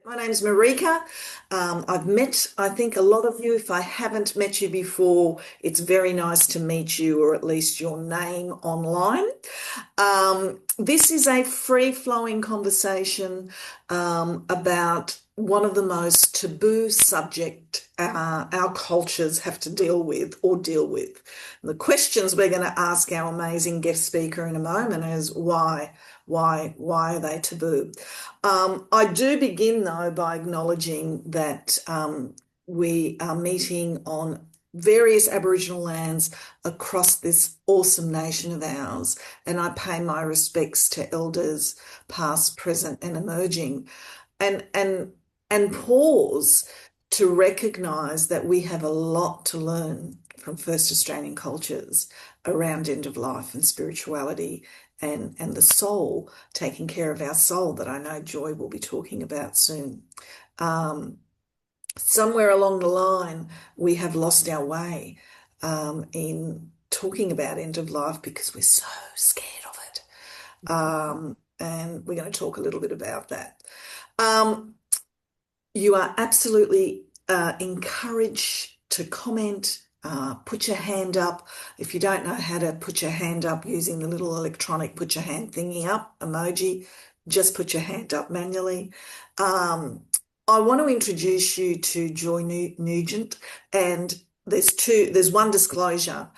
My name's Marika. I've met, I think, a lot of you. If I haven't met you before, it's very nice to meet you, or at least your name online. This is a free-flowing conversation about one of the most taboo subject our cultures have to deal with or deal with. And the questions we're going to ask our amazing guest speaker in a moment is why? Why are they taboo? I do begin though by acknowledging that we are meeting on various Aboriginal lands across this awesome nation of ours, and I pay my respects to elders, past, present, and emerging, and pause to recognise that we have a lot to learn from First Australian cultures around end of life and spirituality and the soul, taking care of our soul, that I know Joy will be talking about soon. Somewhere along the line, we have lost our way in talking about end of life because we're so scared of it. And we're going to talk a little bit about that. You are absolutely encouraged to comment, put your hand up. If you don't know how to put your hand up using the little electronic put your hand thingy up emoji, just put your hand up manually. I want to introduce you to Joy Nugent, and there's one disclosure.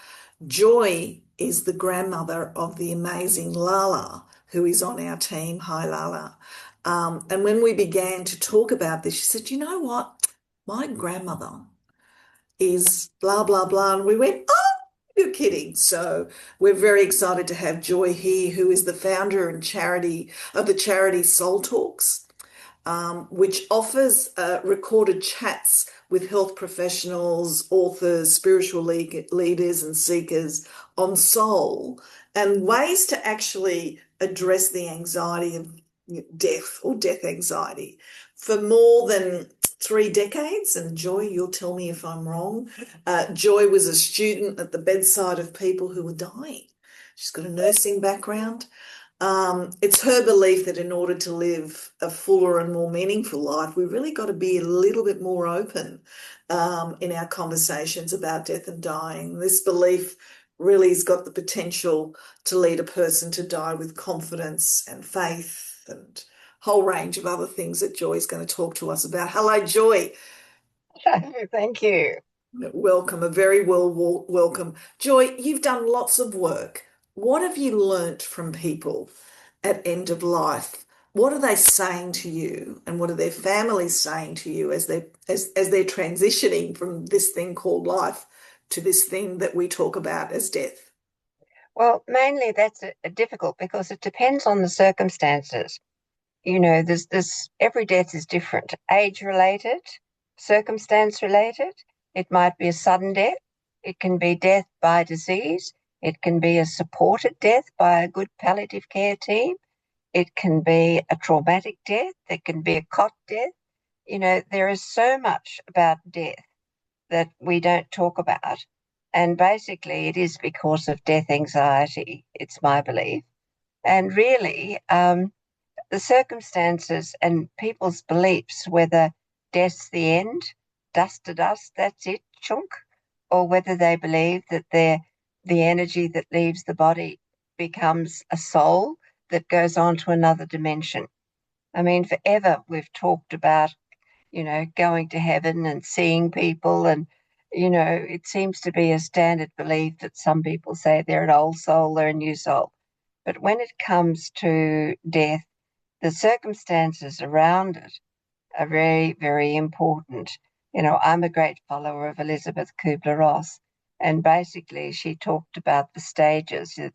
Joy is the grandmother of the amazing Lala, who is on our team. Hi, Lala. And when we began to talk about this, she said, you know what? My grandmother is blah, blah, blah. And we went, oh, you're kidding. So we're very excited to have Joy here, who is the founder and charity of the charity Soul Talks, which offers recorded chats with health professionals, authors, spiritual leaders and seekers on soul and ways to actually address the anxiety of death or death anxiety for more than 3 decades. And Joy, you'll tell me if I'm wrong. Joy was a student at the bedside of people who were dying. She's got a nursing background. It's her belief that in order to live a fuller and more meaningful life, we really got to be a little bit more open in our conversations about death and dying. This belief really has got the potential to lead a person to die with confidence and faith and a whole range of other things that Joy's going to talk to us about. Hello, Joy. Thank you. Welcome, a very welcome. Joy, you've done lots of work. What have you learnt from people at end of life? What are they saying to you, and what are their families saying to you as they're transitioning from this thing called life to this thing that we talk about as death? Well, mainly that's difficult because it depends on the circumstances. There's every death is different, age related, circumstance related. It might be a sudden death. It can be death by disease. It can be a supported death by a good palliative care team. It can be a traumatic death. It can be a cot death. There is so much about death that we don't talk about. And basically, it is because of death anxiety, it's my belief. And really, the circumstances and people's beliefs, whether death's the end, dust to dust, that's it, chunk, or whether they believe that the energy that leaves the body becomes a soul that goes on to another dimension. I mean, forever we've talked about going to heaven and seeing people. And, it seems to be a standard belief that some people say they're an old soul, they're a new soul. But when it comes to death, the circumstances around it are very, very important. I'm a great follower of Elizabeth Kubler-Ross, and basically she talked about the stages that,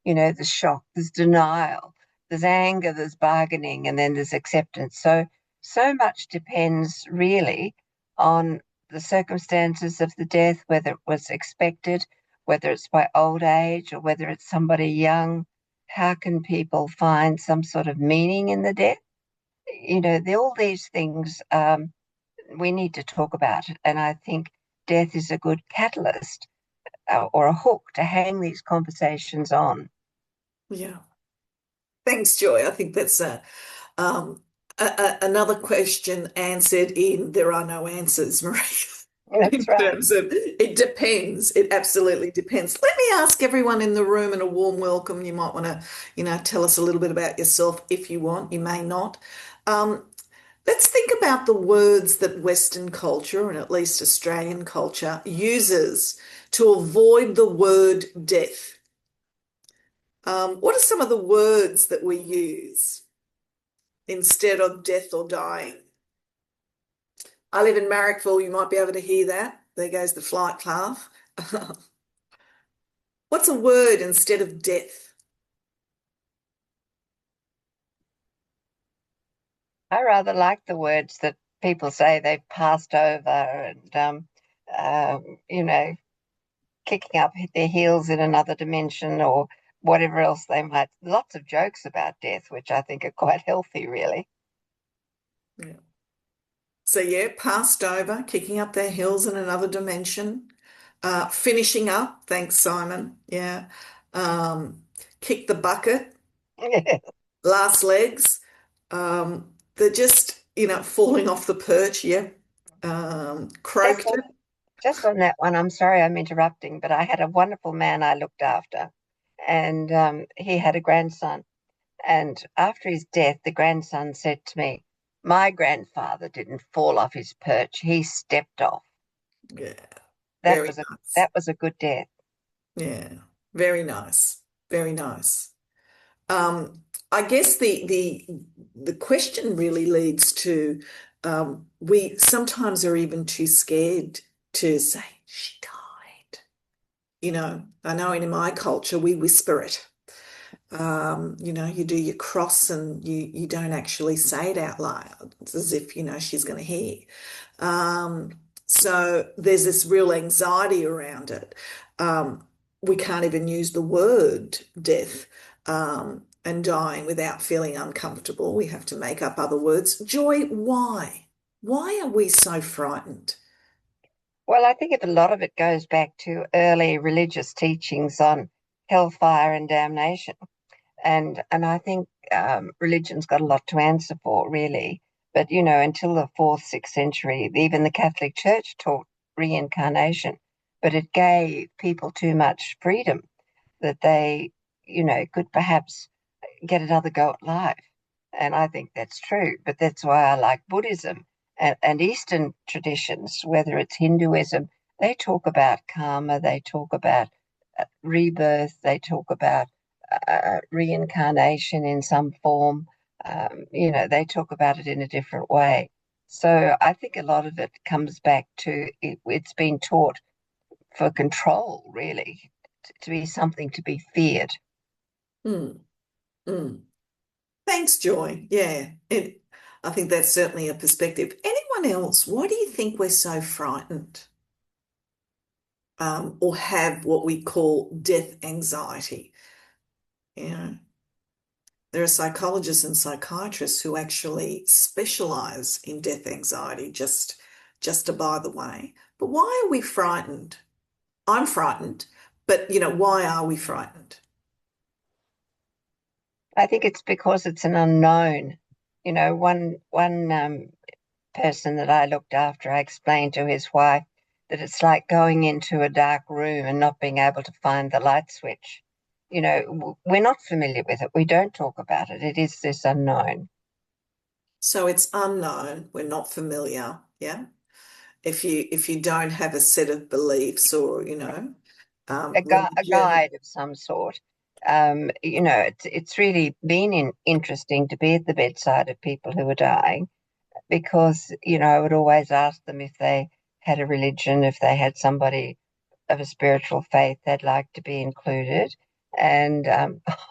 there's shock, there's denial, there's anger, there's bargaining, and then there's acceptance. So much depends really on the circumstances of the death, whether it was expected, whether it's by old age or whether it's somebody young. How can people find some sort of meaning in the death? All these things we need to talk about. And I think death is a good catalyst or a hook to hang these conversations on. Yeah. Thanks, Joy. I think that's um, Another question answered in there are no answers, Marika. In That's right. terms of it depends. It absolutely depends. Let me ask everyone in the room and a warm welcome. You might want to, tell us a little bit about yourself if you want. You may not. Um, let's think about the words that Western culture, and at least Australian culture, uses to avoid the word death. What are some of the words that we use instead of death or dying? I live in Marrickville. You might be able to hear that. There goes the flight path. What's a word instead of death? I rather like the words that people say they've passed over and, you know, kicking up their heels in another dimension or whatever else they might. Lots of jokes about death, which I think are quite healthy, really. Yeah. So yeah, passed over, kicking up their heels in another dimension. Finishing up. Thanks, Simon. Yeah. Um, kick the bucket. Last legs. They're just, falling off the perch. Yeah. Just Croaked on it. just on that one, I'm sorry I'm interrupting, but I had a wonderful man I looked after, and he had a grandson. And after his death, the grandson said to me, "My grandfather didn't fall off his perch; he stepped off. Yeah. That Very was a nice. that was a good death." Yeah. Very nice. Very nice. I guess the question really leads to we sometimes are even too scared to say she died. I know in my culture we whisper it. You do your cross and you don't actually say it out loud. It's as if, she's going to hear. Um, so there's this real anxiety around it. We can't even use the word death and dying without feeling uncomfortable. We have to make up other words. Joy, why? Why are we so frightened? Well, I think a lot of it goes back to early religious teachings on hellfire and damnation, and I think religion's got a lot to answer for, really. But until the fourth, sixth century, even the Catholic Church taught reincarnation, but it gave people too much freedom that they, could perhaps get another go at life. And I think that's true. But that's why I like Buddhism and Eastern traditions, whether it's Hinduism, they talk about karma, they talk about rebirth, they talk about reincarnation in some form. They talk about it in a different way. So I think a lot of it comes back to it's been taught for control, really, to be something to be feared. Mm, mm. Thanks, Joy. Yeah, I think that's certainly a perspective. Anyone else? Why do you think we're so frightened or have what we call death anxiety? You know, there are psychologists and psychiatrists who actually specialize in death anxiety, just a by the way. But why are we frightened? I'm frightened, but why are we frightened? I think it's because it's an unknown. One person that I looked after, I explained to his wife that it's like going into a dark room and not being able to find the light switch. We're not familiar with it. We don't talk about it. It is this unknown. So it's unknown, we're not familiar, yeah? If you don't have a set of beliefs or, A religion. guide of some sort. It's really been interesting to be at the bedside of people who are dying because, I would always ask them if they had a religion, if they had somebody of a spiritual faith they'd like to be included. And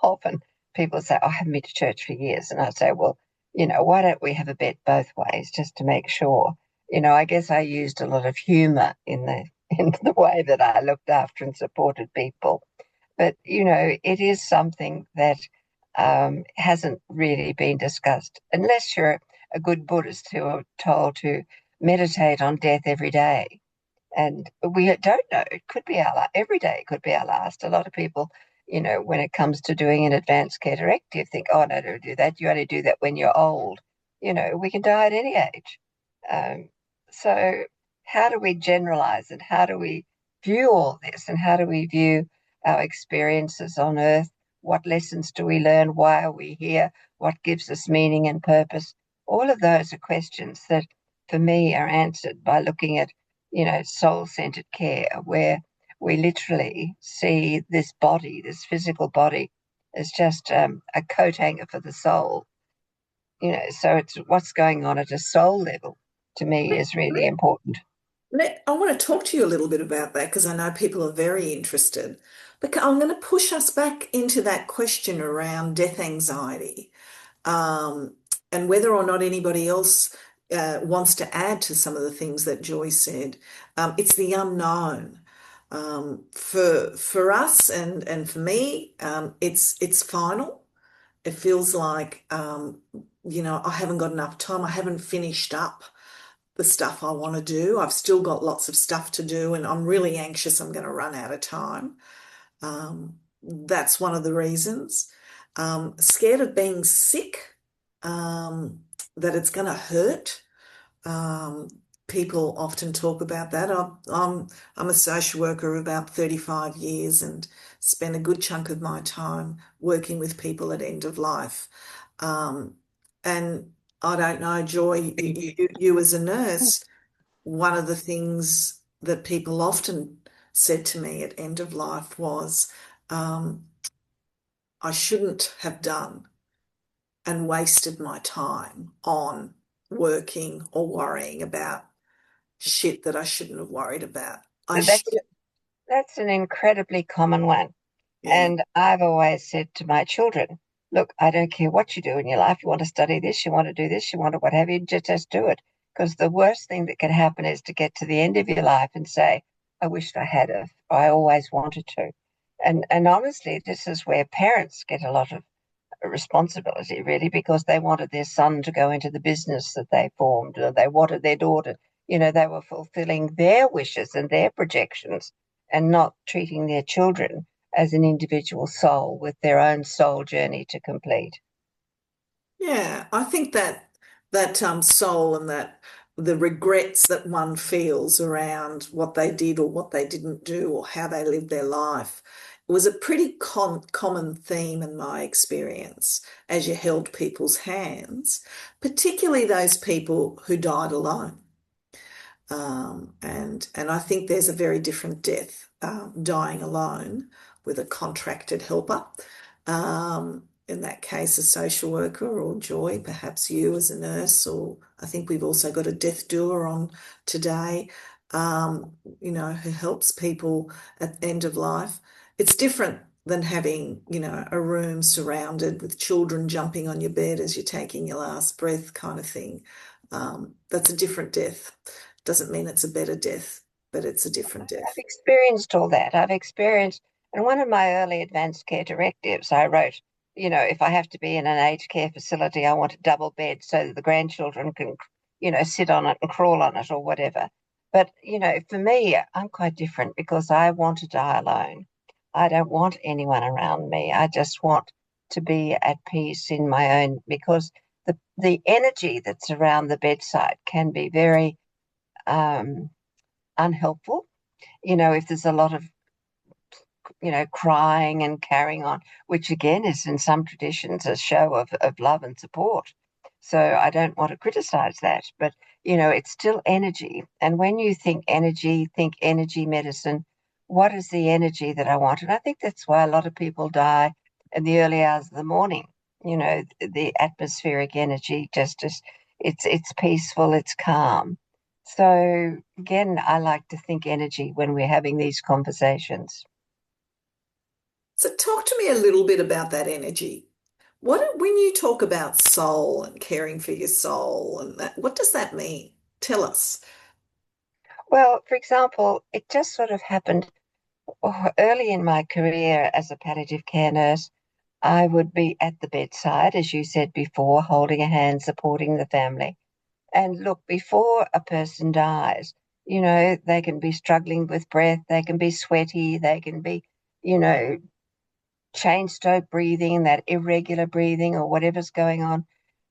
often people say, "Oh, I haven't been to church for years." And I say, "Well, why don't we have a bet both ways just to make sure?" I guess I used a lot of humor in the in the way that I looked after and supported people. But it is something that hasn't really been discussed unless you're a good Buddhist who are told to meditate on death every day. And we don't know. It could be every day could be our last. A lot of people, when it comes to doing an advanced care directive, think, "Oh, no, don't do that. You only do that when you're old." We can die at any age. Um, so how do we generalize it? How do we view all this? And how do we view our experiences on Earth? What lessons do we learn? Why are we here? What gives us meaning and purpose? All of those are questions that, for me, are answered by looking at, soul-centered care, where we literally see this body, this physical body, as just a coat hanger for the soul. So it's what's going on at a soul level to me is really important. I want to talk to you a little bit about that because I know people are very interested. But I'm going to push us back into that question around death anxiety, um, and whether or not anybody else wants to add to some of the things that Joy said. It's the unknown. For us and for me, it's final. It feels like I haven't got enough time. I haven't finished up the stuff I want to do. I've still got lots of stuff to do, and I'm really anxious I'm going to run out of time. That's one of the reasons. Scared of being sick, that it's going to hurt. Um, People often talk about that. I'm a social worker of about 35 years and spend a good chunk of my time working with people at end of life. Um, and I don't know, Joy, you as a nurse, one of the things that people often said to me at end of life was, um, I shouldn't have done and wasted my time on working or worrying about shit that I shouldn't have worried about. I That's should, that's an incredibly common one. yeah, And I've always said to my children, look, I don't care what you do in your life. You want to study this, you want to do this, you want to what have you, just do it. Because the worst thing that can happen is to get to the end of your life and say, I wished I had it. I always wanted to. And honestly, this is where parents get a lot of responsibility, really, because they wanted their son to go into the business that they formed, or they wanted their daughter, they were fulfilling their wishes and their projections and not treating their children as an individual soul with their own soul journey to complete. yeah. I think that soul and that the regrets that one feels around what they did or what they didn't do or how they lived their life was a pretty common theme in my experience as you held people's hands, particularly those people who died alone. And I think there's a very different death, dying alone with a contracted helper. In that case, a social worker or Joy, perhaps you as a nurse, or I think we've also got a death doula on today, who helps people at the end of life. It's different than having, a room surrounded with children jumping on your bed as you're taking your last breath kind of thing. That's a different death. Doesn't mean it's a better death, but it's a different I've death. experienced all that. I've experienced, in one of my early advanced care directives, I wrote, if I have to be in an aged care facility, I want a double bed so that the grandchildren can, sit on it and crawl on it or whatever. But, for me, I'm quite different because I want to die alone. I don't want anyone around me. I just want to be at peace in my own, because the energy that's around the bedside can be very um, unhelpful. If there's a lot of, crying and carrying on, which again is in some traditions a show of love and support. So I don't want to criticize that, but, it's still energy. And when you think energy medicine, what is the energy that I want? And I think that's why a lot of people die in the early hours of the morning. The atmospheric energy just is, it's peaceful, it's calm. So again, I like to think energy when we're having these conversations. So talk to me a little bit about that energy. When you talk about soul and caring for your soul and that, what does that mean? Tell us. Well, for example, it just sort of happened early in my career as a palliative care nurse. I would be at the bedside, as you said before, holding a hand, supporting the family. And look, before a person dies, they can be struggling with breath, they can be sweaty, they can be, you know, chain stroke breathing, that irregular breathing, or whatever's going on.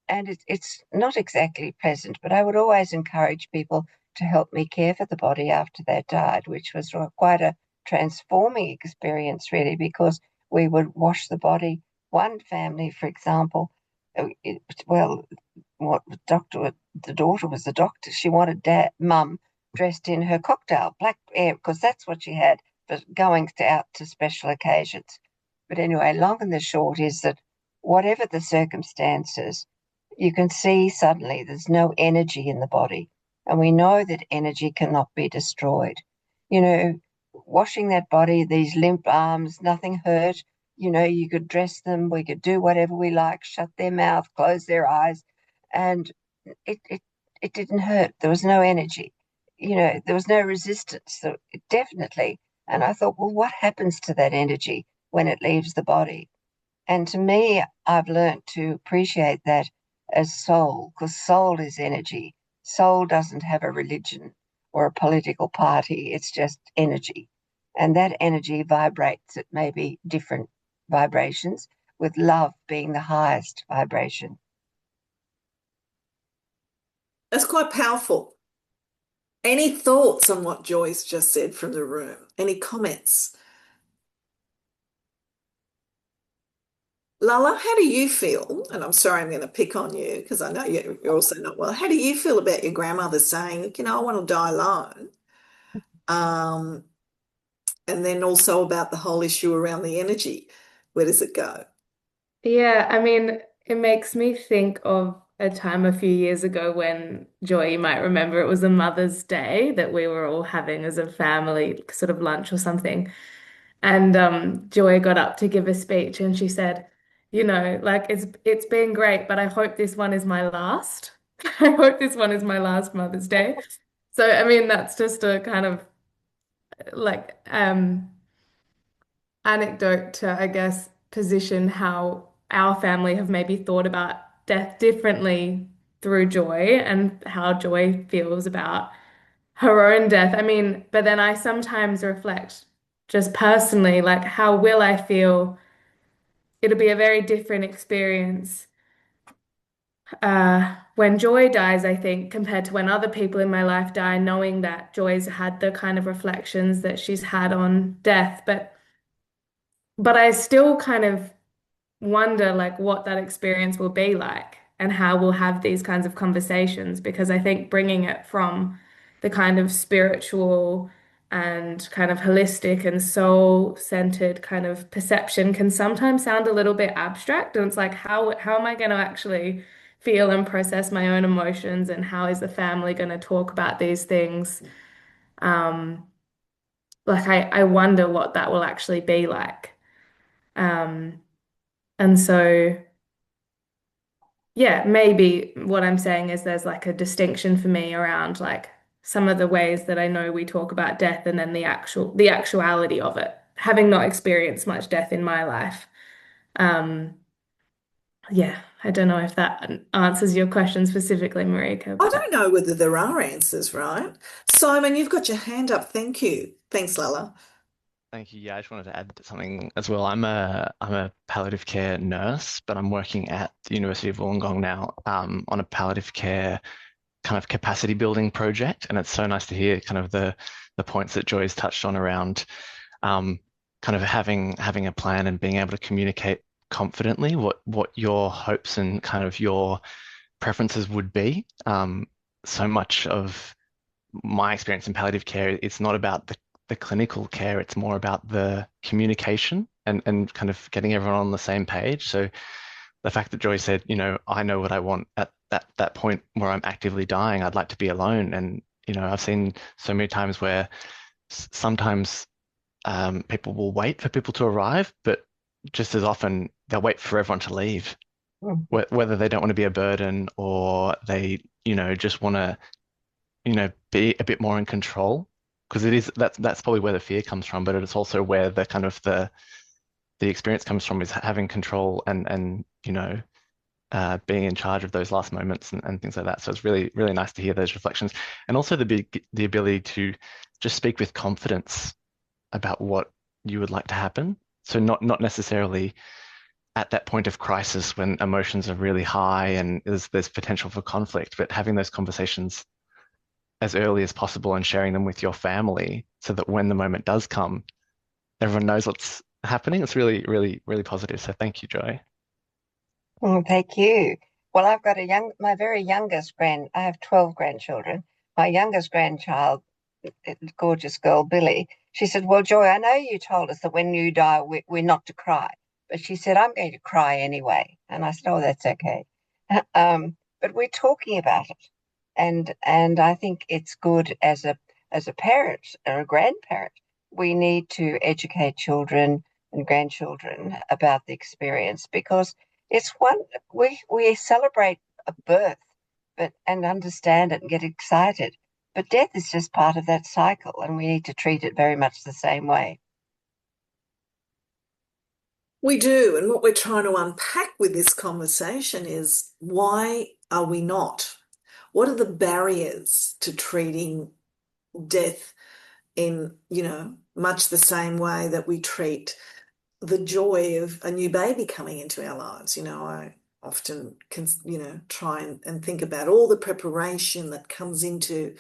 and it's not exactly pleasant, but I would always encourage people to help me care for the body after they died, which was quite a transforming experience, really, because we would wash the body. One family, for example, well, what the daughter was the doctor. She wanted mum dressed in her cocktail black hair because that's what she had for going out to special occasions. But anyway, long and the short is that whatever the circumstances, you can see suddenly there's no energy in the body. And we know that energy cannot be destroyed. You know, washing that body, these limp arms, nothing hurt. You know, you could dress them, we could do whatever we like, shut their mouth, close their eyes, and it it, it didn't hurt. There was no energy. You know, there was no resistance. So it definitely. And I thought, well, what happens to that energy when it leaves the body? And to me, I've learnt to appreciate that as soul, because soul is energy. Soul doesn't have a religion or a political party, it's just energy. And that energy vibrates at maybe different vibrations, with love being the highest vibration. That's quite powerful. Any thoughts on what Joyce just said from the room? Any comments? Lala, how do you feel? And I'm sorry I'm going to pick on you because I know you're also not well. How do you feel about your grandmother saying, I want to die alone? Um, and then also about the whole issue around the energy. Where does it go? Yeah, I mean, it makes me think of a time a few years ago when, Joy, you might remember, it was a Mother's Day that we were all having as a family, sort of lunch or something. And Joy got up to give a speech and she said, like it's been great, but I hope this one is my last. I hope this one is my last Mother's Day. So I mean, that's just a kind of like anecdote to, I guess, position how our family have maybe thought about death differently through Joy and how Joy feels about her own death. I mean, but then I sometimes reflect just personally, like, how will I feel? It'll be a very different experience when Joy dies, I think, compared to when other people in my life die, knowing that Joy's had the kind of reflections that she's had on death. But I still kind of wonder like what that experience will be like and how we'll have these kinds of conversations because I think bringing it from the kind of spiritual and kind of holistic and soul-centered kind of perception can sometimes sound a little bit abstract and it's like how am I going to actually feel and process my own emotions and how is the family going to talk about these things um like I wonder what that will actually be like um and so yeah, maybe what I'm saying is there's like a distinction for me around like some of the ways that I know we talk about death and then the actuality of it. Having not experienced much death in my life. Um, yeah, I don't know if that answers your question specifically, Marika, I but don't know whether there are answers, right? Simon, you've got your hand up. Thank you. Thanks, Lala. Thank you. Yeah, I just wanted to add something as well. I'm a palliative care nurse, but I'm working at the University of Wollongong now, on a palliative care kind of capacity building project, and it's so nice to hear kind of the points that Joy's touched on around um, kind of having a plan and being able to communicate confidently what your hopes and kind of your preferences would be. So much of my experience in palliative care, it's not about the clinical care, it's more about the communication and kind of getting everyone on the same page. So the fact that Joy said, I know what I want at that point where I'm actively dying, I'd like to be alone. And, I've seen so many times where sometimes people will wait for people to arrive, but just as often they'll wait for everyone to leave, whether they don't want to be a burden or they, just want to be a bit more in control because that's probably where the fear comes from, but it's also where the kind of the experience comes from is having control and being in charge of those last moments and things like that. So it's really, really nice to hear those reflections and also the ability to just speak with confidence about what you would like to happen. So not necessarily at that point of crisis when emotions are really high and there's potential for conflict, but having those conversations as early as possible and sharing them with your family so that when the moment does come, everyone knows what's happening. It's really, really, really positive. So thank you, Joy. Thank you. Well, I've got my very youngest I have 12 grandchildren. My youngest grandchild, gorgeous girl, Billy, she said, well, Joy, I know you told us that when you die, we're not to cry. But she said, I'm going to cry anyway. And I said, oh, that's okay. But we're talking about it. And I think it's good as a parent or a grandparent. We need to educate children and grandchildren about the experience, because it's one we celebrate a birth, and understand it and get excited. But death is just part of that cycle, and we need to treat it very much the same way. We do. And what we're trying to unpack with this conversation is, why are we not? What are the barriers to treating death in, much the same way that we treat the joy of a new baby coming into our lives? I often can, try and think about all the preparation that comes into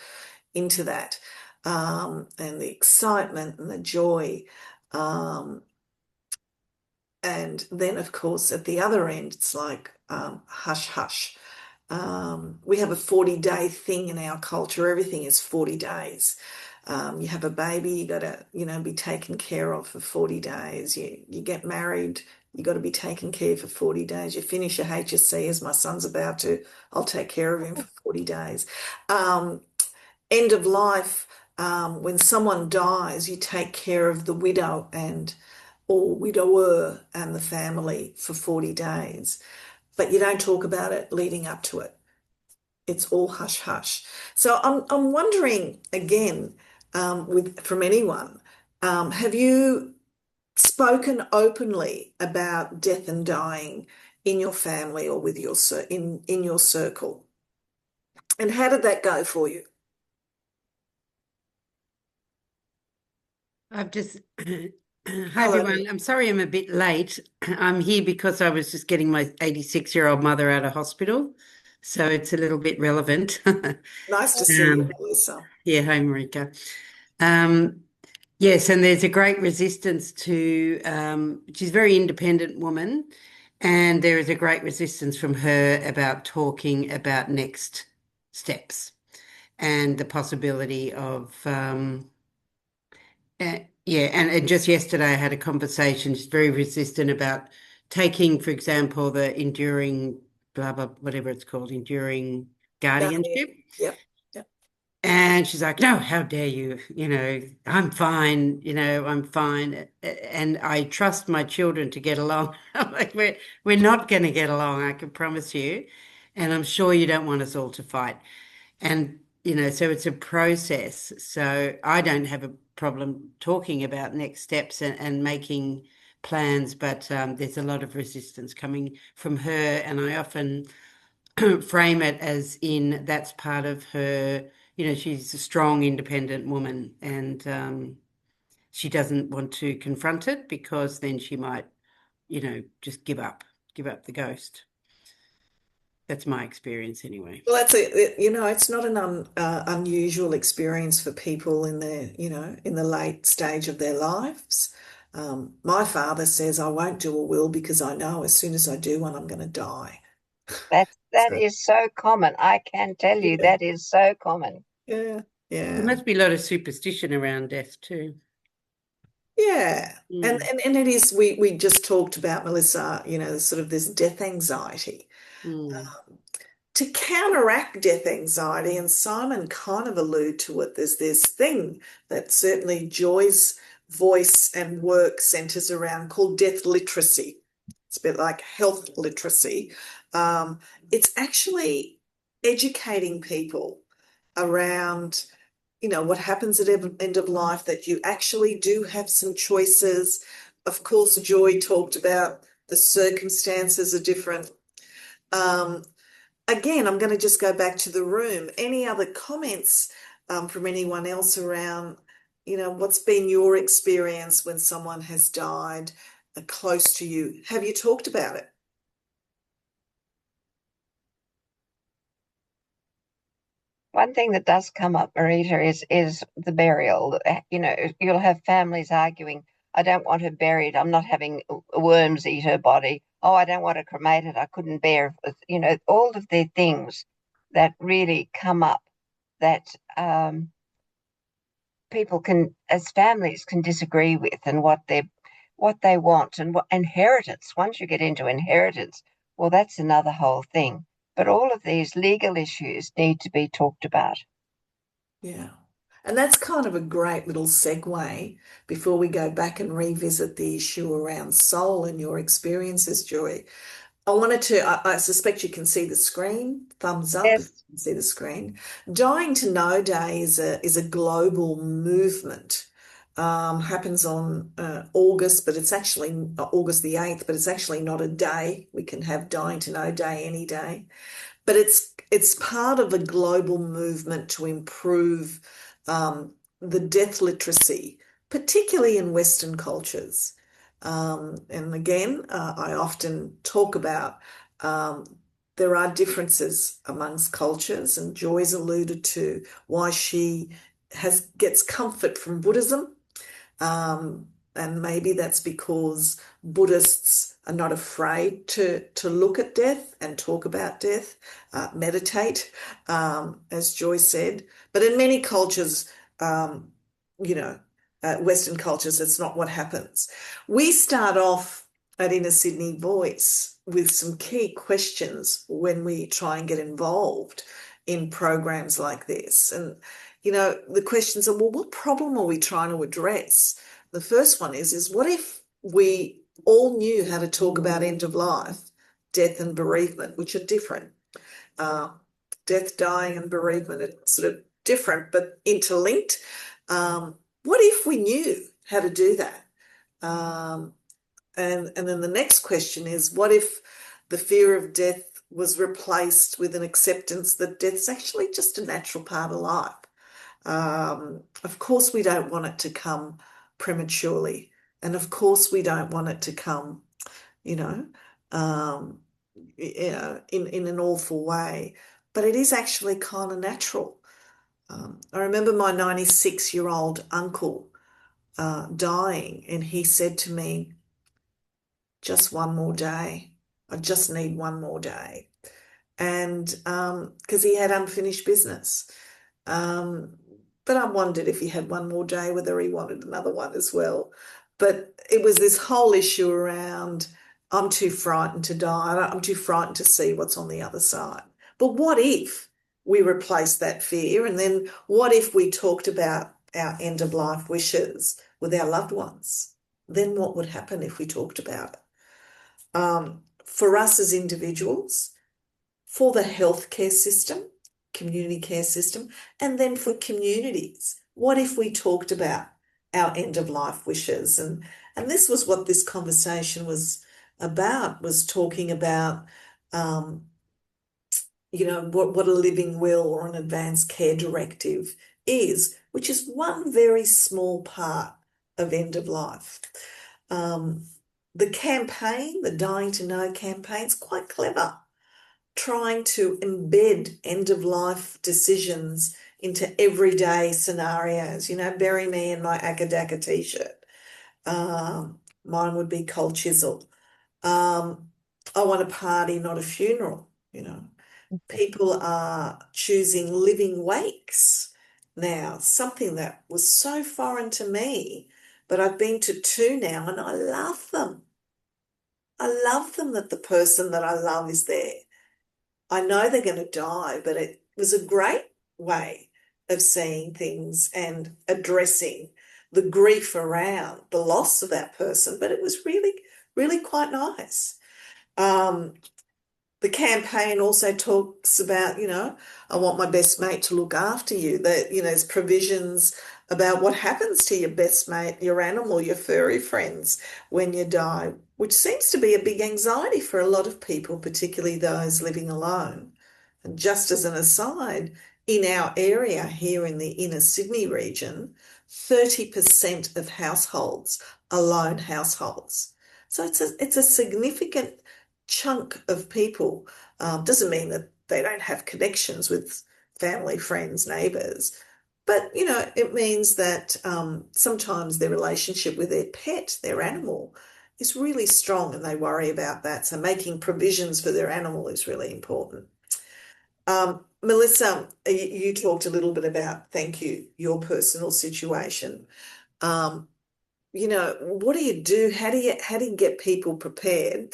that, and the excitement and the joy. And then, of course, at the other end, it's like, hush, hush. We have a 40-day thing in our culture. Everything is 40 days. You have a baby, you got to, be taken care of for 40 days. You get married, you got to be taken care of for 40 days. You finish your HSC, as my son's about to, I'll take care of him for 40 days. End of life, when someone dies, you take care of the widow or widower and the family for 40 days. But you don't talk about it leading up to it. It's all hush hush. So I'm wondering again, from anyone, have you spoken openly about death and dying in your family or with your in your circle? And how did that go for you? I've just Hi everyone. I'm sorry I'm a bit late. I'm here because I was just getting my 86-year-old mother out of hospital, so it's a little bit relevant. Nice to see you, Melissa. Yeah, hi Marika. Yes, and there's a great resistance to, she's a very independent woman, and there is a great resistance from her about talking about next steps and the possibility of yeah, and just yesterday I had a conversation, she's very resistant about taking, for example, the enduring blah, blah, whatever it's called, enduring guardianship. Yep. And she's like, no, how dare you? I'm fine, I'm fine. And I trust my children to get along. I'm like, we're not going to get along, I can promise you. And I'm sure you don't want us all to fight. And, so it's a process. So I don't have a problem talking about next steps and making plans, but there's a lot of resistance coming from her. And I often frame it as in that's part of her, she's a strong, independent woman, and she doesn't want to confront it because then she might, just give up the ghost. That's my experience anyway. Well, it's not an unusual experience for people in the late stage of their lives. My father says, I won't do a will because I know as soon as I do one, I'm going to die. That is so common. I can tell you that is so common. Yeah. There must be a lot of superstition around death too. Yeah. And it is, we just talked about, Melissa, sort of this death anxiety. To counteract death anxiety, and Simon kind of alluded to it, there's this thing that certainly Joy's voice and work centers around called death literacy. It's a bit like health literacy. It's actually educating people around, what happens at every end of life, that you actually do have some choices. Of course, Joy talked about the circumstances are different. Again, I'm going to just go back to the room. Any other comments from anyone else around, what's been your experience when someone has died? close to you, have you talked about it? One thing that does come up, Marita, is the burial. You know, you'll have families arguing, I don't want her buried. I'm not having worms eat her body. Oh, I don't want her cremated. I couldn't bear, you know, all of the things that really come up that people can, as families, can disagree with, and what they want, and what inheritance. Once you get into inheritance, well, that's another whole thing. But all of these legal issues need to be talked about. Yeah. And that's kind of a great little segue before we go back and revisit the issue around soul and your experiences, Joy. I suspect you can see the screen, thumbs up if Yes. you can see the screen. Dying to Know Day is a global movement. Happens on August, but it's actually August the 8th, but it's actually not a day. We can have Dying to Know Day any day. But it's part of a global movement to improve the death literacy, particularly in Western cultures. And again, I often talk about there are differences amongst cultures, and Joy's alluded to why she gets comfort from Buddhism. And maybe that's because Buddhists are not afraid to look at death and talk about death, meditate, as Joy said. But in many cultures, you know, Western cultures, it's not what happens. We start off at Inner Sydney Voice with some key questions when we try and get involved in programs like this. And, you know, the questions are, well, what problem are we trying to address? The first one is what if we all knew how to talk about end of life, death and bereavement, which are different. Death, dying and bereavement are sort of different but interlinked. What if we knew how to do that? And then the next question is, what if the fear of death was replaced with an acceptance that death's actually just a natural part of life? Of course, we don't want it to come prematurely. And of course, we don't want it to come, you know, in an awful way. But it is actually kind of natural. I remember my 96-year-old uncle dying, and he said to me, just one more day. I just need one more day. And because he had unfinished business. But I wondered if he had one more day, whether he wanted another one as well. But it was this whole issue around, I'm too frightened to die. I'm too frightened to see what's on the other side. But what if we replaced that fear? And then what if we talked about our end of life wishes with our loved ones? Then what would happen if we talked about it? For us as individuals, for the healthcare system, community care system, and then for communities. What if we talked about our end of life wishes? And this was what this conversation was about, was talking about, you know, what a living will or an advanced care directive is, which is one very small part of end of life. The campaign, the Dying to Know campaign, is quite clever, trying to embed end-of-life decisions into everyday scenarios. You know, bury me in my Akadaka t-shirt. Mine would be cold chisel. I want a party, not a funeral, you know. People are choosing living wakes now, something that was so foreign to me, but I've been to two now and I love them. I love them that the person that I love is there. I know they're going to die, but it was a great way of seeing things and addressing the grief around the loss of that person. But it was really, really quite nice. The campaign also talks about, you know, I want my best mate to look after you. That, you know, there's provisions about what happens to your best mate, your animal, your furry friends when you die, which seems to be a big anxiety for a lot of people, particularly those living alone. And just as an aside, in our area here in the inner Sydney region, 30% of households are lone households. So it's a significant chunk of people. Doesn't mean that they don't have connections with family, friends, neighbours, but it means that sometimes their relationship with their pet, their animal, is really strong, and they worry about that. So making provisions for their animal is really important. Melissa, you talked a little bit about, thank you, your personal situation. Um, what do you do? How do you get people prepared?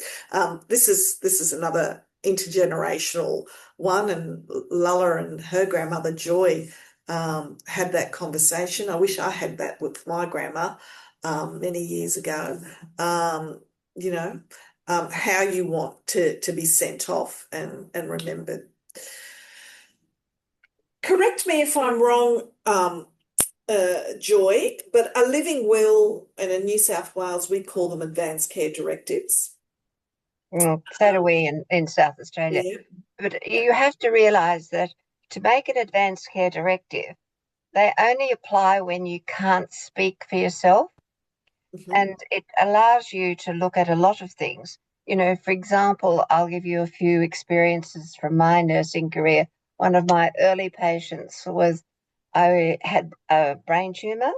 This is another intergenerational one, and Lulla and her grandmother Joy had that conversation. I wish I had that with my grandma many years ago. You know, how you want to be sent off and remembered. Correct me if I'm wrong, Joy, but a living will, and in New South Wales, we call them Advanced Care Directives. So do we in South Australia. Yeah. But you have to realise that to make an advanced care directive, they only apply when you can't speak for yourself. Mhm. And it allows you to look at a lot of things. For example, I'll give you a few experiences from my nursing career. One of my early patients I had a brain tumor,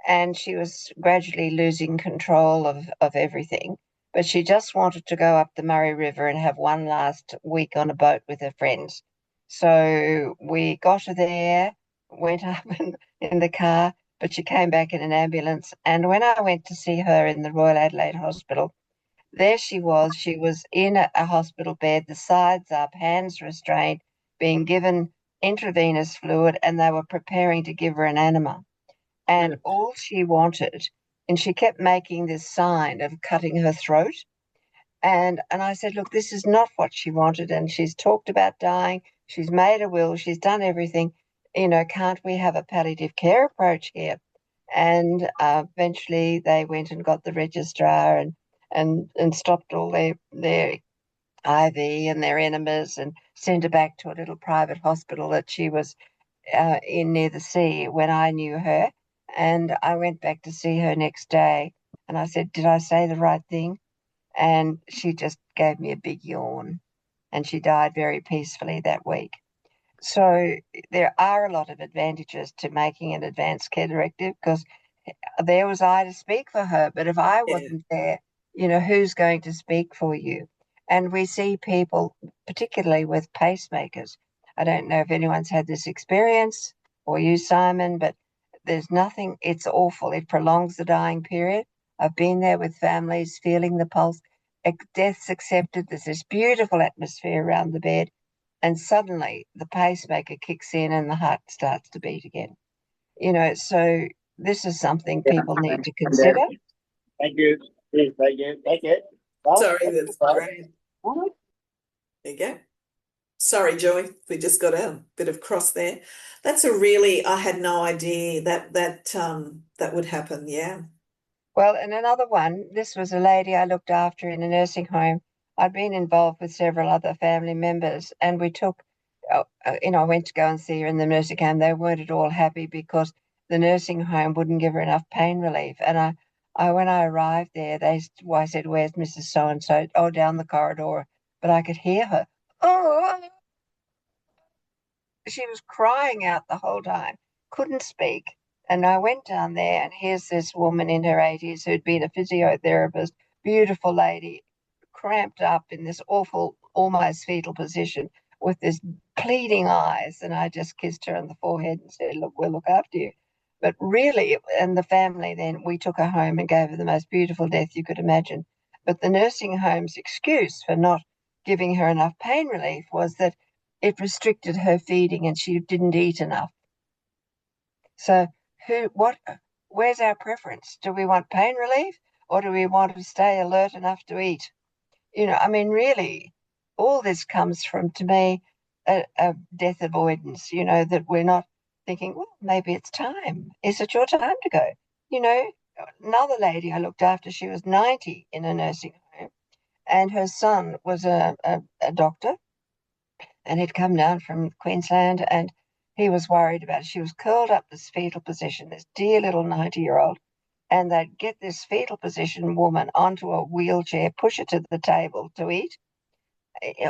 and she was gradually losing control of everything. But she just wanted to go up the Murray River and have one last week on a boat with her friends. So we got her there, went up in the car, but she came back in an ambulance. And when I went to see her in the Royal Adelaide Hospital, there she was. She was in a hospital bed, the sides up, hands restrained, being given intravenous fluid, and they were preparing to give her an enema. And all she wanted, and she kept making this sign of cutting her throat. And I said, look, this is not what she wanted. And she's talked about dying. She's made a will. She's done everything. Can't we have a palliative care approach here? And eventually they went and got the registrar and stopped all their IV and their enemas and sent her back to a little private hospital that she was in near the sea when I knew her. And I went back to see her next day. And I said, did I say the right thing? And she just gave me a big yawn. And she died very peacefully that week. So there are a lot of advantages to making an advanced care directive, because there was I to speak for her. But if I Yeah. wasn't there, who's going to speak for you? And we see people, particularly with pacemakers. I don't know if anyone's had this experience, or you, Simon, but there's nothing, it's awful. It prolongs the dying period. I've been there with families, feeling the pulse. Death's accepted. There's this beautiful atmosphere around the bed. And suddenly the pacemaker kicks in and the heart starts to beat again. So this is something people need to consider. Thank you. Please, thank you. Thank you. Sorry, that's great. There you go. Sorry, Joy, we just got a bit of cross there. I had no idea that would happen. Yeah. Well, and another one, this was a lady I looked after in a nursing home. I'd been involved with several other family members, and we took, I went to go and see her in the nursing home. They weren't at all happy because the nursing home wouldn't give her enough pain relief. And when I arrived there, I said, where's Mrs. So-and-so? Oh, down the corridor. But I could hear her. Oh, she was crying out the whole time, couldn't speak. And I went down there, and here's this woman in her 80s who'd been a physiotherapist, beautiful lady, cramped up in this awful, almost fetal position with this pleading eyes. And I just kissed her on the forehead and said, look, we'll look after you. But really, and the family then, we took her home and gave her the most beautiful death you could imagine. But the nursing home's excuse for not giving her enough pain relief was that it restricted her feeding and she didn't eat enough. So where's our preference? Do we want pain relief, or do we want to stay alert enough to eat? Really, all this comes from, to me, a death avoidance, that we're not thinking, well, maybe it's time. Is it your time to go? Another lady I looked after, she was 90 in a nursing home, and her son was a doctor, and he'd come down from Queensland, and he was worried about it. She was curled up this fetal position, this dear little 90-year-old, and they'd get this fetal position woman onto a wheelchair, push her to the table to eat,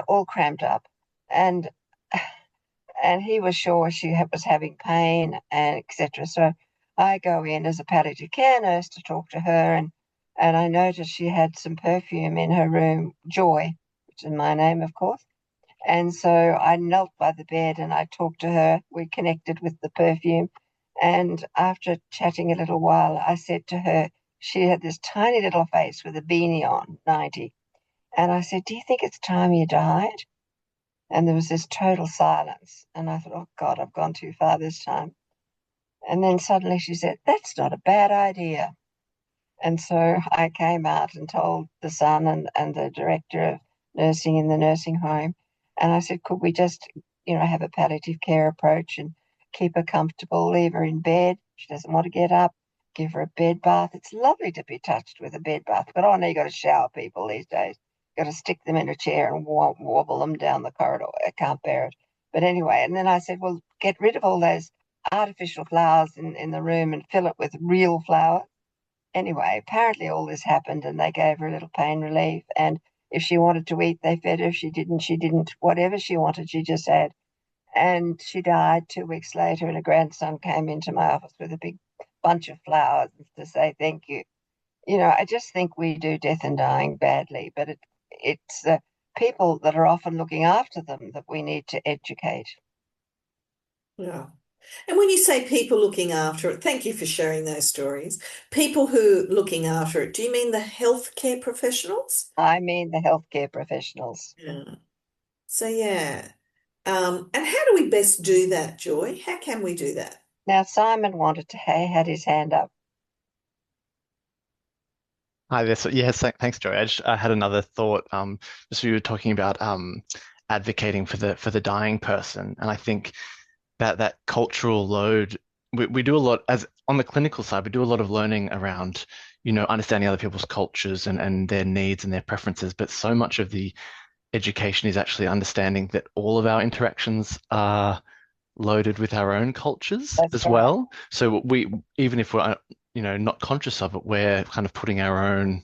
all cramped up. And he was sure she was having pain and etc. So I go in as a palliative care nurse to talk to her, and I noticed she had some perfume in her room, Joy, which is my name, of course. And so I knelt by the bed and I talked to her. We connected with the perfume. And after chatting a little while, I said to her, she had this tiny little face with a beanie on, 90. And I said, do you think it's time you died? And there was this total silence. And I thought, oh, God, I've gone too far this time. And then suddenly she said, that's not a bad idea. And so I came out and told the son and the director of nursing in the nursing home. And I said, could we just, have a palliative care approach and keep her comfortable, leave her in bed. She doesn't want to get up, give her a bed bath. It's lovely to be touched with a bed bath, but oh no, you got to shower people these days. Got to stick them in a chair and wobble them down the corridor. I can't bear it. But anyway, and then I said, well, get rid of all those artificial flowers in the room and fill it with real flowers. Anyway, apparently all this happened and they gave her a little pain relief. And if she wanted to eat, they fed her. If she didn't. Whatever she wanted, she just had. And she died 2 weeks later, and a grandson came into my office with a big bunch of flowers to say thank you. I just think we do death and dying badly, but it's people that are often looking after them that we need to educate. Yeah. And when you say people looking after it, thank you for sharing those stories. People who looking after it, do you mean the healthcare professionals? I mean the healthcare professionals. Yeah. So yeah. And how do we best do that, Joy? How can we do that? Now, Simon had his hand up. Hi there. So, yes, thanks, Joy. I had another thought. Just we were talking about advocating for the dying person, and I think that cultural load. We do a lot as on the clinical side. We do a lot of learning around, understanding other people's cultures and their needs and their preferences. But so much of the education is actually understanding that all of our interactions are loaded with our own cultures as well. So even if we're not conscious of it, we're kind of putting our own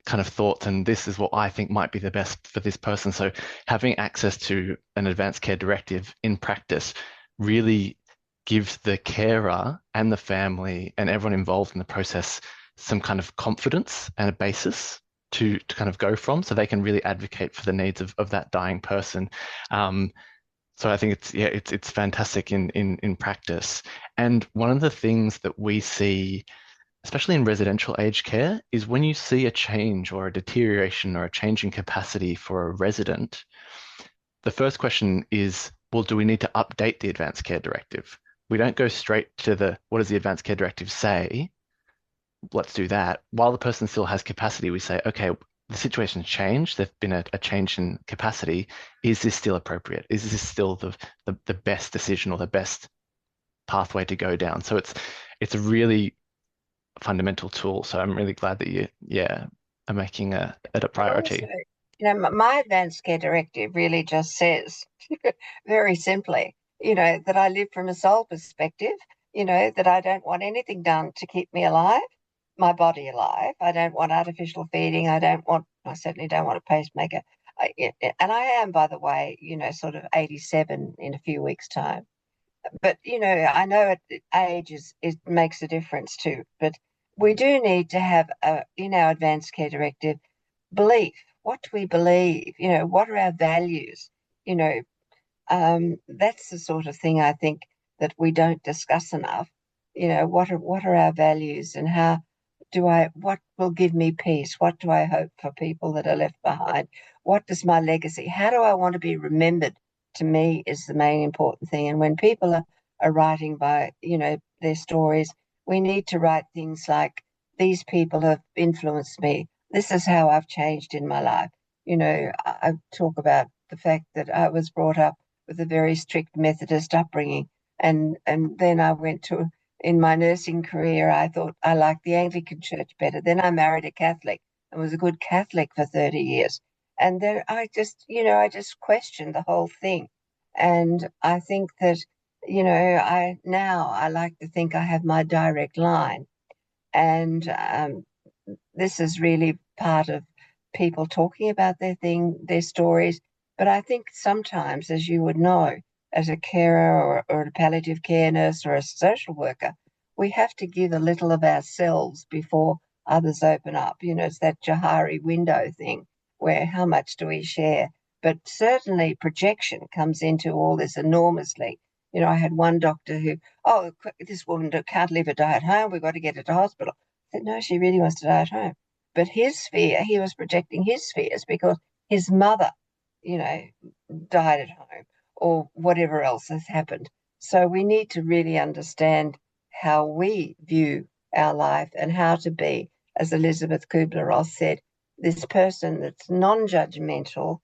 kind of thoughts, and this is what I think might be the best for this person. So having access to an advanced care directive in practice really gives the carer and the family and everyone involved in the process some kind of confidence and a basis to kind of go from, so they can really advocate for the needs of that dying person. So I think it's fantastic in practice. And one of the things that we see, especially in residential aged care, is when you see a change or a deterioration or a change in capacity for a resident, the first question is, well, do we need to update the Advanced Care Directive? We don't go straight to what does the Advanced Care Directive say? Let's do that. While the person still has capacity, we say, okay, the situation's changed. There's been a change in capacity. Is this still appropriate? Is this still the best decision or the best pathway to go down? So it's a really fundamental tool. So I'm really glad that you are making it a priority. Also, my Advanced Care Directive really just says very simply, that I live from a soul perspective, that I don't want anything done to keep me alive, my body alive. I don't want artificial feeding. I certainly don't want a pacemaker. And I am, by the way, sort of 87 in a few weeks' time. But, I know age makes a difference too. But we do need to have, in our Advanced Care Directive, belief. What do we believe? What are our values? That's the sort of thing I think that we don't discuss enough. What are our values, and what will give me peace? What do I hope for people that are left behind? What is my legacy? How do I want to be remembered? To me is the main important thing. And when people are writing by, their stories, we need to write things like, these people have influenced me. This is how I've changed in my life. I talk about the fact that I was brought up with a very strict Methodist upbringing. And then I went in my nursing career, I thought I liked the Anglican Church better. Then I married a Catholic and was a good Catholic for 30 years. And then I just questioned the whole thing. And I think that, I like to think I have my direct line. And this is really part of people talking about their stories. But I think sometimes, as you would know, as a carer or a palliative care nurse or a social worker, we have to give a little of ourselves before others open up. You know, it's that Johari window thing where how much do we share? But certainly projection comes into all this enormously. You know, I had one doctor who, oh, this woman can't leave her die at home. We've got to get her to hospital. I said, no, she really wants to die at home. But his fear, he was projecting his fears because his mother, you know, died at home or whatever else has happened. So we need to really understand how we view our life and how to be, as Elizabeth Kubler-Ross said, this person that's non-judgmental,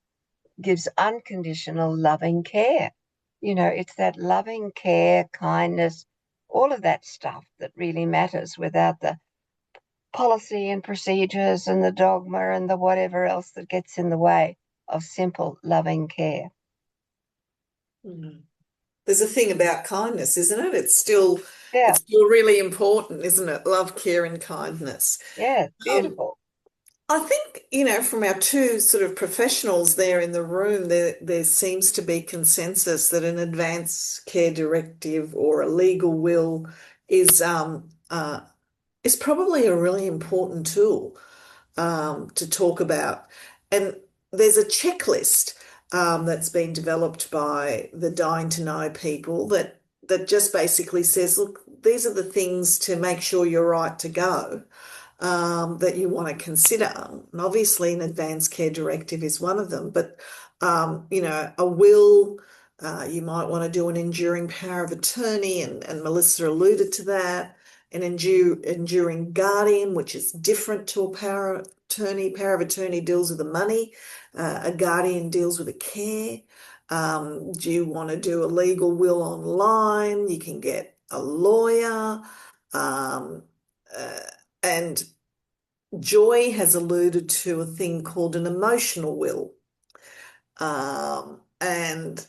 gives unconditional loving care. You know, it's that loving care, kindness, all of that stuff that really matters without the policy and procedures and the dogma and the whatever else that gets in the way of simple loving care. There's a thing about kindness, isn't it? It's still really important, isn't it? Love, care, and kindness. Yeah, beautiful. I think, you know, from our two sort of professionals there in the room, there seems to be consensus that an advanced care directive or a legal will is probably a really important tool to talk about. And there's a checklist that's been developed by the Dying to Know people that just basically says, look, these are the things to make sure you're right to go. That you want to consider. And obviously, an advanced care directive is one of them, but you know, a will, you might want to do an enduring power of attorney, and Melissa alluded to that. An enduring guardian, which is different to a power of attorney. Power of attorney deals with the money, a guardian deals with the care. Do you want to do a legal will online? You can get a lawyer. And Joy has alluded to a thing called an emotional will. And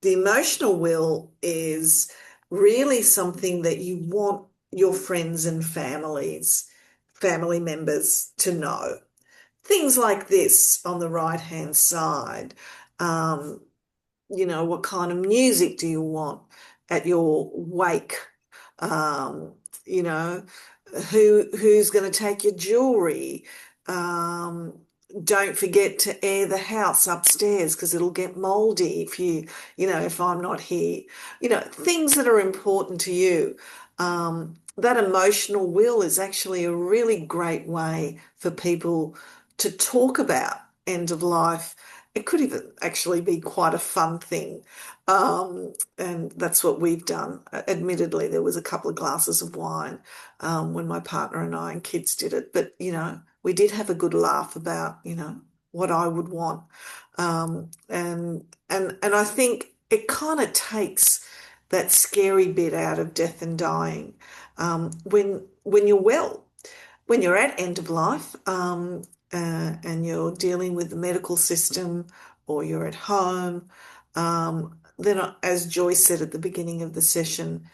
the emotional will is really something that you want your friends and family members to know. Things like this on the right-hand side. You know, what kind of music do you want at your wake? You know, who's going to take your jewelry? Don't forget to air the house upstairs because it'll get moldy if I'm not here. You know, things that are important to you. That emotional will is actually a really great way for people to talk about end of life. It could even actually be quite a fun thing. And that's what we've done. Admittedly, there was a couple of glasses of wine when my partner and I and kids did it. But, you know, we did have a good laugh about, you know, what I would want. And I think it kind of takes that scary bit out of death and dying when you're well, when you're at end of life, and you're dealing with the medical system or you're at home, then, as Joy said at the beginning of the session,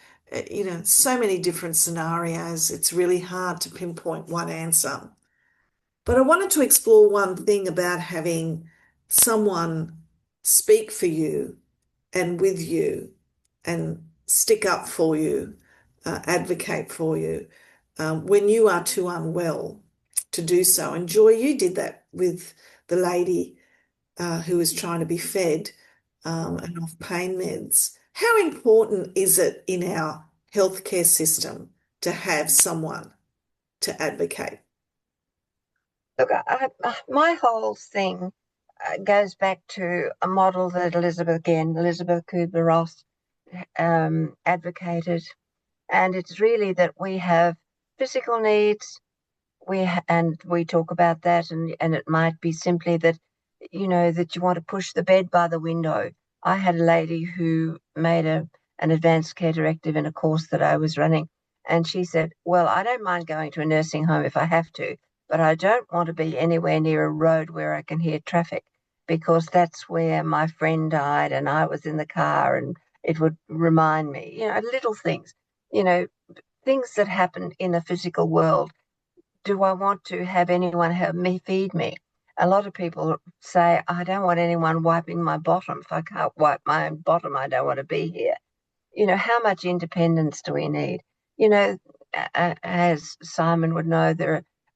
you know, so many different scenarios, it's really hard to pinpoint one answer. But I wanted to explore one thing about having someone speak for you and with you and stick up for you, advocate for you when you are too unwell to do so. And Joy, you did that with the lady who was trying to be fed and off pain meds. How important is it in our healthcare system to have someone to advocate? Look, my whole thing goes back to a model that Elizabeth Kubler-Ross advocated, and it's really that we have physical needs. And we talk about that, and it might be simply that, you know, that you want to push the bed by the window. I had a lady who made an advanced care directive in a course that I was running, and she said, well, I don't mind going to a nursing home if I have to, but I don't want to be anywhere near a road where I can hear traffic, because that's where my friend died and I was in the car and it would remind me, you know, little things, you know, things that happen in the physical world. Do I want to have anyone help me feed me? A lot of people say, I don't want anyone wiping my bottom. If I can't wipe my own bottom, I don't want to be here. How much independence do we need? As Simon would know,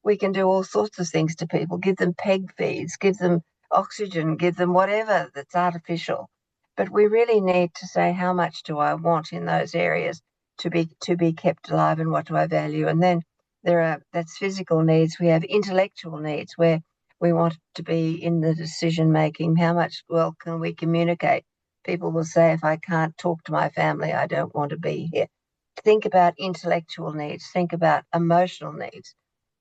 we can do all sorts of things to people, give them peg feeds, give them oxygen, give them whatever that's artificial. But we really need to say, how much do I want in those areas to be kept alive, and what do I value? And then that's physical needs. We have intellectual needs where we want to be in the decision making. How much well can we communicate? People will say, if I can't talk to my family, I don't want to be here. Think about intellectual needs. Think about emotional needs.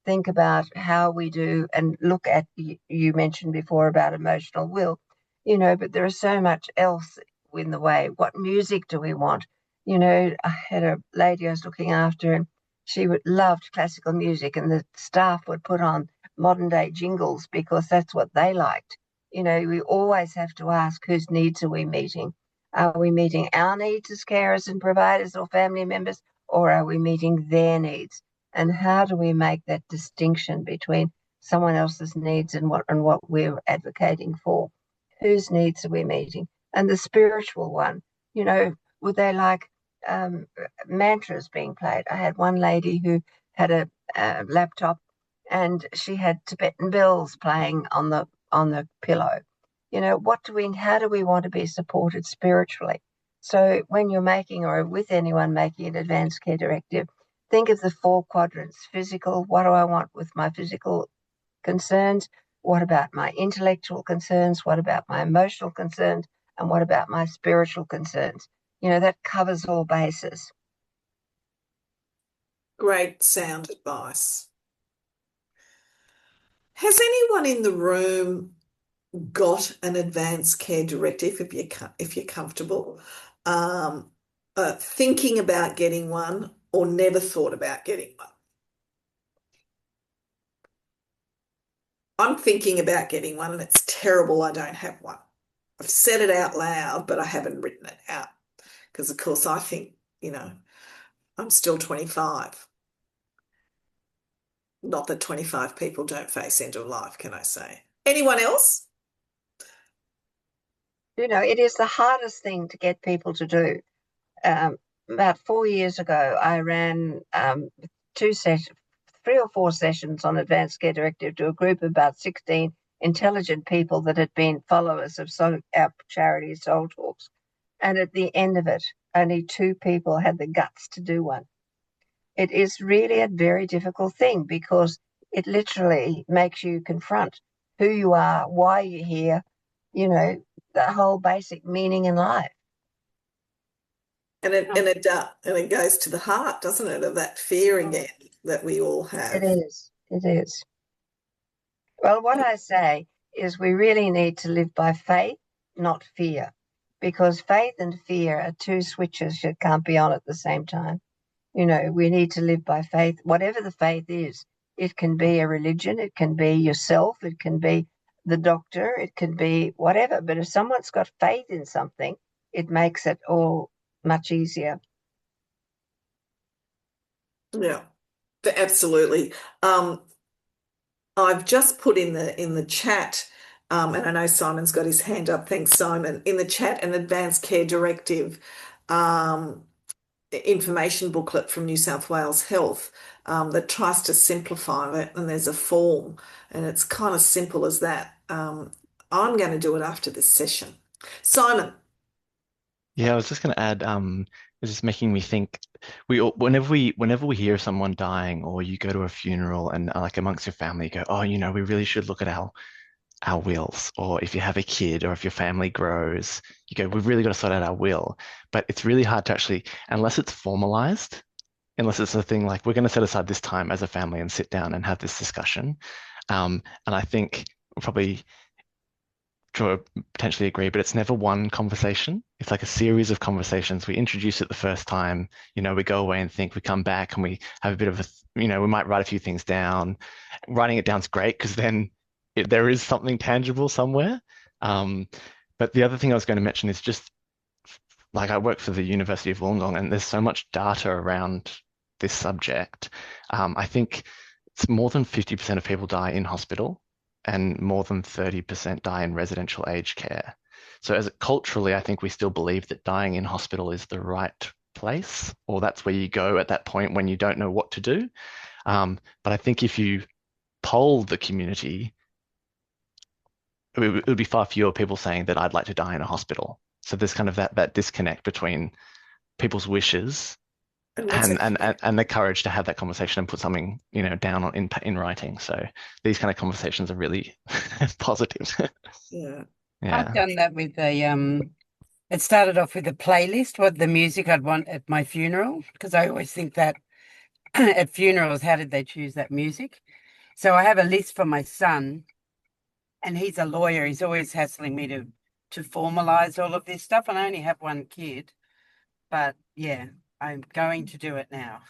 Think about how we do, and look at, you mentioned before about emotional will, but there is so much else in the way. What music do we want? I had a lady I was looking after, and she loved classical music, and the staff would put on modern day jingles because that's what they liked. We always have to ask, whose needs are we meeting? Are we meeting our needs as carers and providers or family members, or are we meeting their needs? And how do we make that distinction between someone else's needs and what we're advocating for? Whose needs are we meeting? And the spiritual one, would they like mantras being played? I had one lady who had a laptop, and she had Tibetan bells playing on the pillow. How do we want to be supported spiritually? So when you're making, or with anyone making, an advanced care directive, think of the 4 quadrants. Physical, what do I want with my physical concerns? What about my intellectual concerns? What about my emotional concerns? And what about my spiritual concerns? That covers all bases. Great sound advice. Has anyone in the room got an advanced care directive, if you're comfortable, thinking about getting one, or never thought about getting one? I'm thinking about getting one, and it's terrible I don't have one. I've said it out loud, but I haven't written it out because, of course, I think, I'm still 25. Not that 25 people don't face end of life, can I say? Anyone else? It is the hardest thing to get people to do. About 4 years ago, I ran 3 or 4 sessions on Advanced Care Directive to a group of about 16 intelligent people that had been followers of our charity Soul Talks. And at the end of it, only 2 people had the guts to do one. It is really a very difficult thing, because it literally makes you confront who you are, why you're here, the whole basic meaning in life. And it goes to the heart, doesn't it, of that fear again that we all have. It is. Well, what I say is we really need to live by faith, not fear, because faith and fear are 2 switches that can't be on at the same time. We need to live by faith, whatever the faith is. It can be a religion, it can be yourself, it can be the doctor, it can be whatever. But if someone's got faith in something, it makes it all much easier. Yeah, absolutely. I've just put in the chat, and I know Simon's got his hand up. Thanks, Simon. In the chat, an Advanced Care Directive information booklet from New South Wales Health that tries to simplify it, and there's a form, and it's kind of simple as that. I'm going to do it after this session. Simon. Yeah, I was just going to add, it's just making me think. Whenever we hear of someone dying, or you go to a funeral, and like amongst your family, you go, oh, we really should look at our wills. Or if you have a kid, or if your family grows, you go, we've really got to sort out our will. But it's really hard to actually, unless it's formalized, unless it's a thing like, we're going to set aside this time as a family and sit down and have this discussion. And I think we'll probably potentially agree, but it's never one conversation. It's like a series of conversations. We introduce it the first time, we go away and think, we come back and we have a bit of we might write a few things down. Writing it down is great, because then there is something tangible somewhere. But the other thing I was going to mention is just, like, I work for the University of Wollongong, and there's so much data around this subject, I think it's more than 50% of people die in hospital and more than 30% die in residential aged care. So culturally, I think we still believe that dying in hospital is the right place, or that's where you go at that point when you don't know what to do. But I think if you poll the community, it would be far fewer people saying that I'd like to die in a hospital. So there's kind of that disconnect between people's wishes And and the courage to have that conversation and put something, down in writing. So these kind of conversations are really positive. yeah. I've Yeah. done that with it started off with a playlist, what the music I'd want at my funeral, because I always think that at funerals, how did they choose that music? So I have a list for my son, and he's a lawyer. He's always hassling me to formalize all of this stuff, and I only have one kid. But yeah, I'm going to do it now.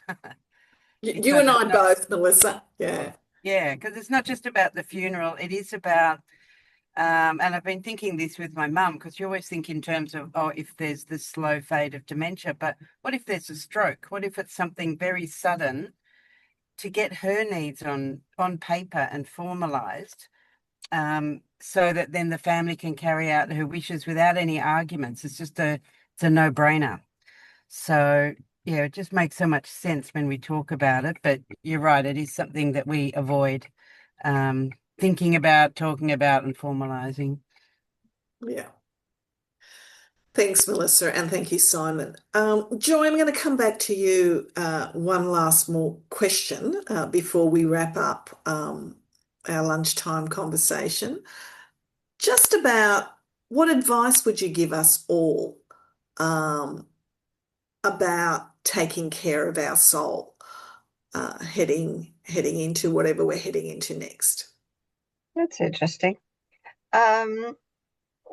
You and I both, Melissa. Yeah. Yeah, because it's not just about the funeral. It is about, and I've been thinking this with my mum, because you always think in terms of, oh, if there's the slow fade of dementia, but what if there's a stroke? What if it's something very sudden? To get her needs on paper and formalized, so that then the family can carry out her wishes without any arguments. It's a no-brainer. So yeah, it just makes so much sense when we talk about it. But you're right, it is something that we avoid thinking about, talking about, and formalizing. Yeah. Thanks, Melissa, and thank you, Simon. Joy, I'm going to come back to you one last more question before we wrap up our lunchtime conversation. Just about what advice would you give us all about taking care of our soul heading into whatever we're heading into next? That's interesting. Well,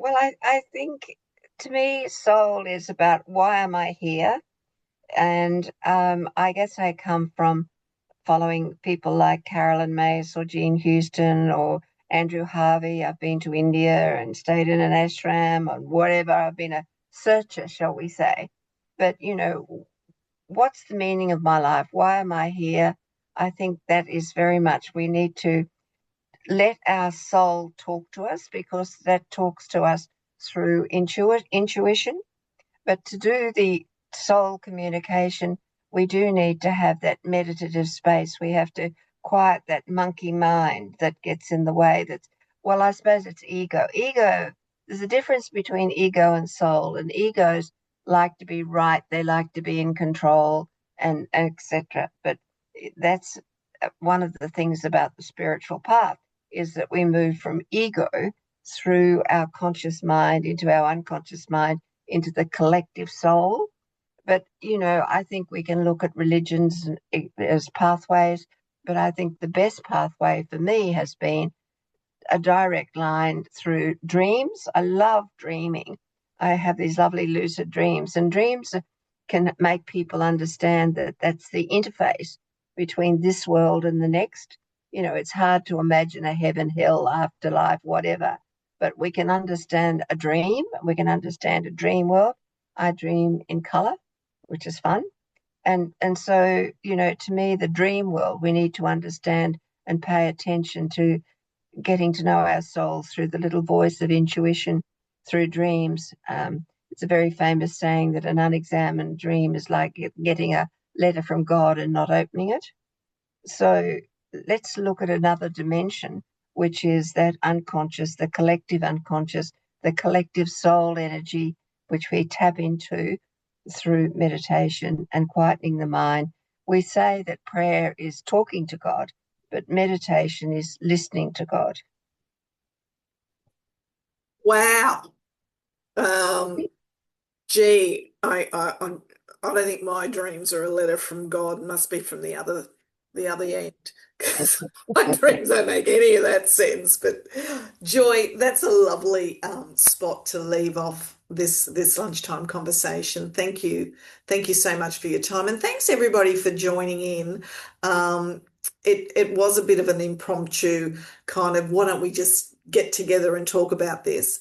I think to me, soul is about why am I here? And I guess I come from following people like Carolyn Mace or Jean Houston or Andrew Harvey. I've been to India and stayed in an ashram or whatever. I've been a searcher, shall we say. But, what's the meaning of my life? Why am I here? I think that is very much, we need to let our soul talk to us, because that talks to us through intuition. But to do the soul communication, we do need to have that meditative space. We have to quiet that monkey mind that gets in the way. Well, I suppose it's ego. There's a difference between ego and soul, and egos like to be right. They like to be in control and etc. But that's one of the things about the spiritual path, is that we move from ego through our conscious mind into our unconscious mind, into the collective soul. But, I think we can look at religions as pathways, but I think the best pathway for me has been a direct line through dreams. I love dreaming. I have these lovely lucid dreams, and dreams can make people understand that that's the interface between this world and the next. It's hard to imagine a heaven, hell, afterlife, whatever, but we can understand a dream. We can understand a dream world. I dream in color, which is fun. And so, to me, the dream world, we need to understand and pay attention to getting to know our souls through the little voice of intuition, through dreams. It's a very famous saying that an unexamined dream is like getting a letter from God and not opening it. So let's look at another dimension, which is that unconscious, the collective unconscious, the collective soul energy, which we tap into through meditation and quietening the mind. We say that prayer is talking to God, but meditation is listening to God. Wow. Gee, I don't think my dreams are a letter from God. It must be from the other end, because my dreams don't make any of that sense. But Joy, that's a lovely spot to leave off this lunchtime conversation. Thank you so much for your time, and thanks everybody for joining in. It was a bit of an impromptu kind of, why don't we just get together and talk about this?